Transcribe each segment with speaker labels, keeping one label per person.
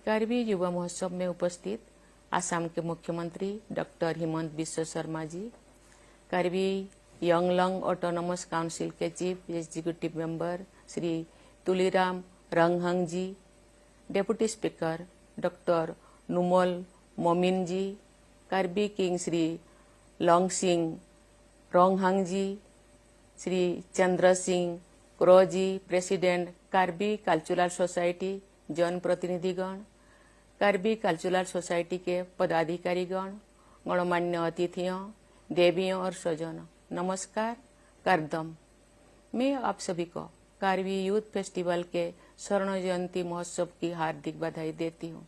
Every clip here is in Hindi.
Speaker 1: कार्बी युवा महोत्सव में उपस्थित आसाम के मुख्यमंत्री doctor Himanta Biswa Sarma ji, Karbi Anglong autonomous council के chief executive member Shri Tuliram Ronghang ji, deputy speaker doctor Numal Momin ji, Karbi king Shri Longsing Ronghang ji, Shri Chandra Singh Kro ji, president Karbi cultural society, जनप्रतिनिधिगण, कार्बी कल्चरल सोसाइटी के पदाधिकारीगण, गणमान्य अतिथियों, देवियों और स्वजनों, नमस्कार करदम। मैं आप सभी को कार्बी यूथ फेस्टिवल के स्वर्ण जयंती महोत्सव की हार्दिक बधाई देती हूँ।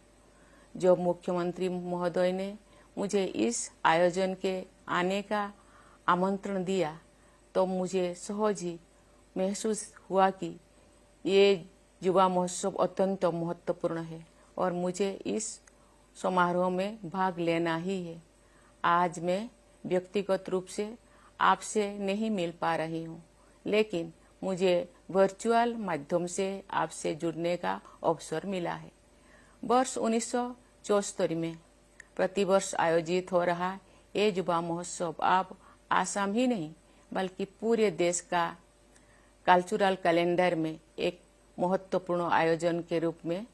Speaker 1: जब मुख्यमंत्री महोदय ने मुझे इस आयोजन के आने का आमंत्रण दिया तो मुझे सहज ही महसूस हुआ कि ये युवा महोत्सव अत्यंत महत्वपूर्ण है और मुझे इस समारोह में भाग लेना ही है। आज मैं व्यक्तिगत रूप से आपसे नहीं मिल पा रही हूँ, लेकिन मुझे वर्चुअल माध्यम से आपसे जुड़ने का अवसर मिला है। वर्ष 1974 में प्रतिवर्ष आयोजित हो रहा ये युवा महोत्सव अब आसाम ही नहीं बल्कि पूरे देश का कल्चरल कैलेंडर में एक महत्वपूर्ण आयोजन के रूप में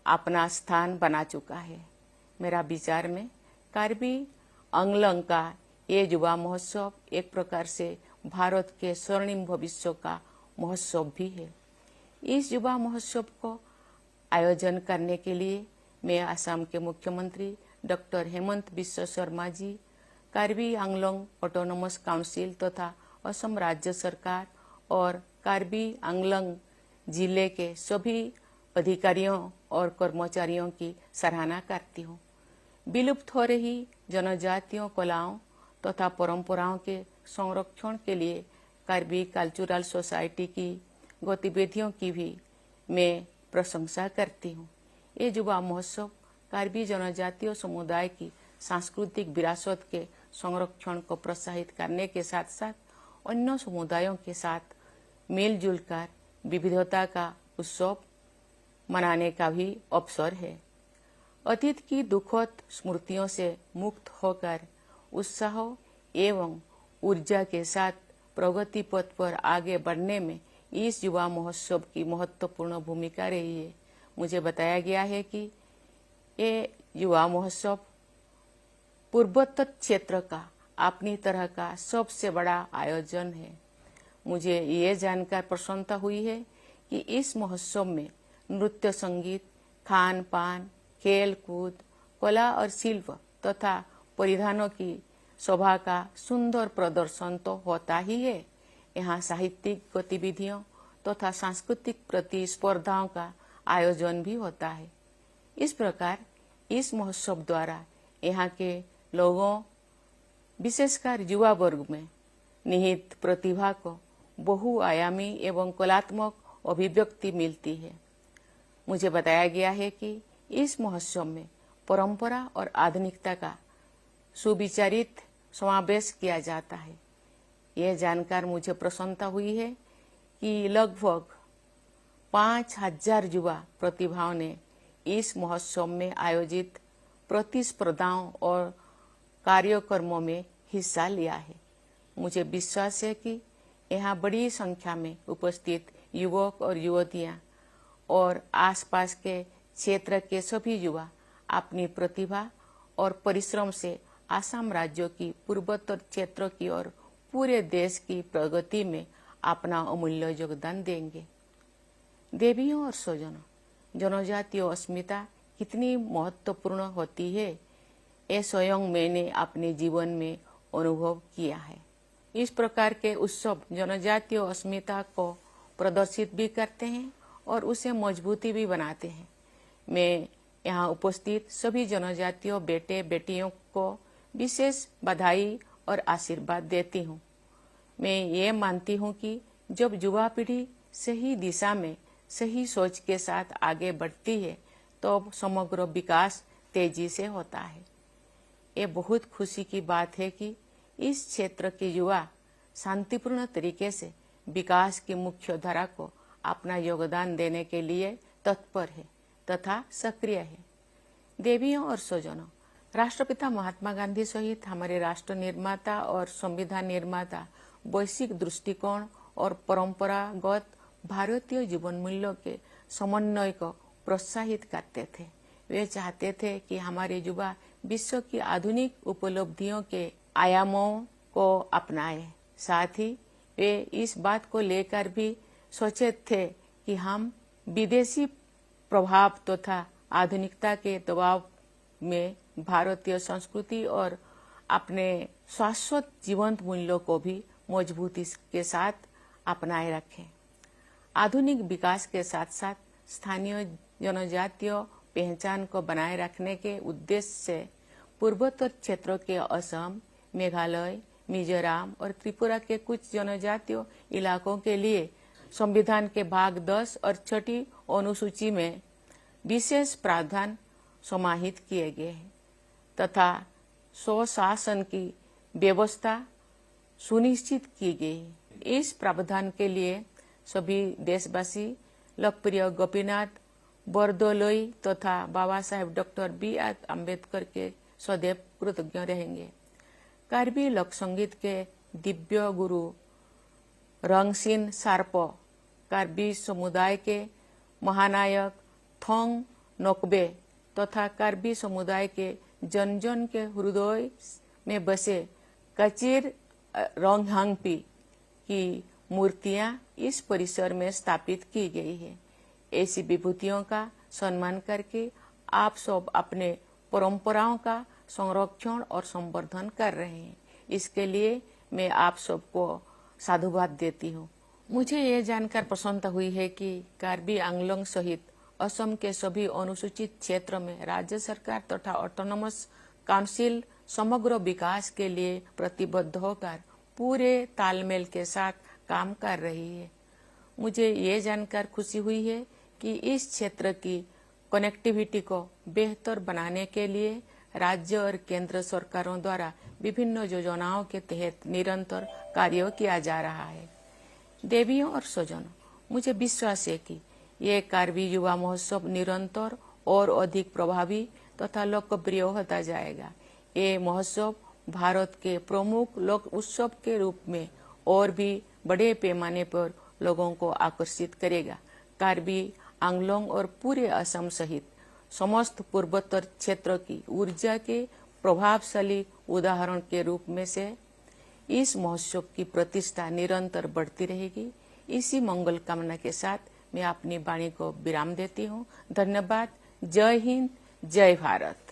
Speaker 1: अपना स्थान बना चुका है। मेरा विचार में कार्बी अंगलंग का ये युवा महोत्सव एक प्रकार से भारत के स्वर्णिम भविष्य का महोत्सव भी है। इस युवा महोत्सव को आयोजन करने के लिए मैं आसाम के मुख्यमंत्री doctor Hemant Biswa Sarma ji, Karbi Anglong autonomous council तथा असम राज्य सरकार और कार्बी आंगलोंग जिले के सभी अधिकारियों और कर्मचारियों की सराहना करती हूँ। विलुप्त हो रही जनजातीय कलाओं तथा परंपराओं के संरक्षण के लिए कार्बी कल्चरल सोसाइटी की गतिविधियों की भी मैं प्रशंसा करती हूँ। ये युवा महोत्सव कार्बी जनजातीय समुदाय की सांस्कृतिक विरासत के संरक्षण को प्रोत्साहित करने के साथ साथ अन्य समुदायों के साथ मिलजुल कर विविधता का उत्सव मनाने का भी अवसर है। अतीत की दुखद स्मृतियों से मुक्त होकर उत्साह एवं ऊर्जा के साथ प्रगति पथ पर आगे बढ़ने में इस युवा महोत्सव की महत्वपूर्ण भूमिका रही है। मुझे बताया गया है कि ये युवा महोत्सव पूर्वोत्तर क्षेत्र का अपनी तरह का सबसे बड़ा आयोजन है। मुझे ये जानकर प्रसन्नता हुई है कि इस महोत्सव में नृत्य, संगीत, खान पान, खेल कूद, कला और शिल्प तथा परिधानों की शोभा का सुंदर प्रदर्शन तो होता ही है, यहाँ साहित्यिक गतिविधियों तथा सांस्कृतिक प्रतिस्पर्धाओं का आयोजन भी होता है। इस प्रकार इस महोत्सव द्वारा यहाँ के लोगों, विशेषकर युवा वर्ग में निहित प्रतिभा को बहुआयामी एवं कलात्मक अभिव्यक्ति मिलती है। मुझे बताया गया है कि इस महोत्सव में परंपरा और आधुनिकता का सुविचारित समावेश किया जाता है। यह जानकर मुझे प्रसन्नता हुई है कि लगभग 5000 युवा प्रतिभाओं ने इस महोत्सव में आयोजित प्रतिस्पर्धाओं और कार्यक्रमों में हिस्सा लिया है। मुझे विश्वास है कि यहाँ बड़ी संख्या में उपस्थित युवक और युवतियाँ और आसपास के क्षेत्र के सभी युवा अपनी प्रतिभा और परिश्रम से आसाम राज्य की पूर्वोत्तर क्षेत्र की और पूरे देश की प्रगति में अपना अमूल्य योगदान देंगे। देवियों और स्वजनों, जनजातीय अस्मिता कितनी महत्वपूर्ण होती है, ये स्वयं मैंने अपने जीवन में अनुभव किया है। इस प्रकार के उत्सव जनजातीय अस्मिता को प्रदर्शित भी करते हैं और उसे मजबूती भी बनाते हैं। मैं यहाँ उपस्थित सभी जनजातीय बेटे बेटियों को विशेष बधाई और आशीर्वाद देती हूँ। मैं ये मानती हूँ कि जब युवा पीढ़ी सही दिशा में सही सोच के साथ आगे बढ़ती है तो समग्र विकास तेजी से होता है। ये बहुत खुशी की बात है कि इस क्षेत्र के युवा शांतिपूर्ण तरीके से विकास की मुख्य धारा को अपना योगदान देने के लिए तत्पर है तथा सक्रिय है। देवियों और स्वजनों, राष्ट्रपिता महात्मा गांधी सहित हमारे राष्ट्र निर्माता और संविधान निर्माता वैश्विक दृष्टिकोण और परंपरागत भारतीय जीवन मूल्यों के समन्वय को प्रोत्साहित करते थे। वे चाहते थे कि हमारे युवा विश्व की आधुनिक उपलब्धियों के आयामों को अपनाएं। साथ ही वे इस बात को लेकर भी सचेत थे कि हम विदेशी प्रभाव तथा आधुनिकता के दबाव में भारतीय संस्कृति और अपने शाश्वत जीवंत मूल्यों को भी मजबूती के साथ अपनाए रखें। आधुनिक विकास के साथ साथ स्थानीय जनजातीय पहचान को बनाए रखने के उद्देश्य से पूर्वोत्तर क्षेत्रों के असम, मेघालय, मिजोरम और त्रिपुरा के कुछ जनजातीय इलाकों के लिए संविधान के भाग 10 और 6 अनुसूची में विशेष प्रावधान समाहित किए गए हैं तथा स्वशासन की व्यवस्था सुनिश्चित की गई है। इस प्रावधान के लिए सभी देशवासी लोकप्रिय गोपीनाथ बरदोलोई तथा बाबा साहेब डॉक्टर B.R. अम्बेडकर के सदैव कृतज्ञ रहेंगे। कार्बी लोक संगीत के दिव्य गुरु रंगसिन सार्पो, कार्बी समुदाय के महानायक थोंग नोकबे तथा कार्बी समुदाय के जन जन के हृदय में बसे कचिर रोंगहांगपी की मूर्तियां इस परिसर में स्थापित की गई है। ऐसी विभूतियों का सम्मान करके आप सब अपने परंपराओं का संरक्षण और संवर्धन कर रहे हैं। इसके लिए मैं आप सबको साधुवाद देती हूँ। मुझे ये जानकर प्रसन्नता हुई है कि कार्बी आंगलोंग सहित असम के सभी अनुसूचित क्षेत्र में राज्य सरकार तथा ऑटोनोमस काउंसिल समग्र विकास के लिए प्रतिबद्ध होकर पूरे तालमेल के साथ काम कर रही है। मुझे ये जानकर खुशी हुई है कि इस क्षेत्र की कनेक्टिविटी को बेहतर बनाने के लिए राज्य और केंद्र सरकारों द्वारा विभिन्न योजनाओं के तहत निरंतर कार्य किया जा रहा है। देवियों और स्वजनों, मुझे विश्वास है कि ये कार्बी युवा महोत्सव निरंतर और अधिक प्रभावी तथा लोकप्रिय होता जाएगा। ये महोत्सव भारत के प्रमुख लोक उत्सव के रूप में और भी बड़े पैमाने पर लोगों को आकर्षित करेगा। कार्बी आंगलोंग और पूरे असम सहित समस्त पूर्वोत्तर क्षेत्र की ऊर्जा के प्रभावशाली उदाहरण के रूप में से इस महोत्सव की प्रतिष्ठा निरंतर बढ़ती रहेगी। इसी मंगल कामना के साथ मैं अपनी वाणी को विराम देती हूँ। धन्यवाद। जय हिंद, जय भारत।